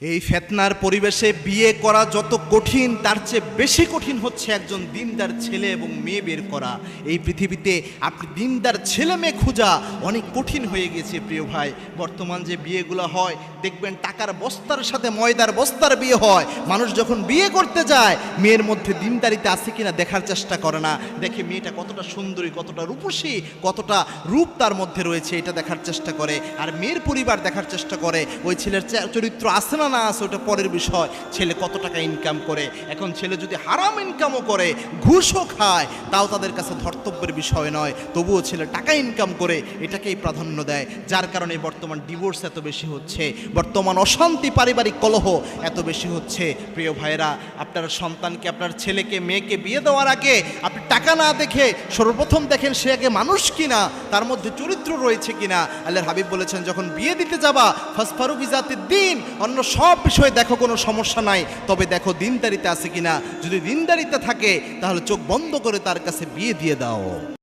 এই ফিতনার পরিবেশে বিয়ে করা যত কঠিন তার চেয়ে বেশি কঠিন হচ্ছে একজন দিনদার ছেলে এবং মেয়ে বের করা। এই পৃথিবীতে আপনি দিনদার ছেলে মেয়ে খোঁজা অনেক কঠিন হয়ে গেছে প্রিয় ভাই। বর্তমান যে বিয়েগুলো হয় দেখবেন টাকার বস্তার সাথে ময়দার বস্তার বিয়ে হয়। মানুষ যখন বিয়ে করতে যায় মেয়ের মধ্যে দিনদারিতে আছে কিনা দেখার চেষ্টা করে না, দেখে মেয়েটা কতটা সুন্দরী, কতটা রূপসী, কতটা রূপ তার মধ্যে রয়েছে এটা দেখার চেষ্টা করে। আর মেয়ের পরিবার দেখার চেষ্টা করে ওই ছেলের চরিত্র আছে না না আছে ওটা পরের বিষয়, ছেলে কত টাকা ইনকাম করে। এখন ছেলে যদি হারাম ইনকামও করে, ঘুষও খায়, তাও তাদের কাছে ধর্তব্যের বিষয় নয়, তবুও ছেলে টাকা ইনকাম করে এটাকেই প্রাধান্য দেয়। যার কারণে বর্তমান ডিভোর্স এত বেশি হচ্ছে, বর্তমান অশান্তি, পারিবারিক কলহ এত বেশি হচ্ছে। প্রিয় ভাইরা, আপনার সন্তানকে, আপনার ছেলেকে মেয়েকে বিয়ে দেওয়ার আগে আপনি টাকা না দেখে সর্বপ্রথম দেখেন সে আগে মানুষ কিনা, তার মধ্যে চরিত্র রয়েছে কিনা। আল্লাহর হাবিব বলেছেন যখন বিয়ে দিতে যাবা ফাসফারু বিজাতিদ দ্বীন, অন্য সব বিষয়ে দেখো কোনো সমস্যা নাই, তবে দেখো দিনদারিতে আছে কিনা। যদি দিনদারিতে থাকে তাহলে চোখ বন্ধ করে তার কাছে বিয়ে দিয়ে দাও।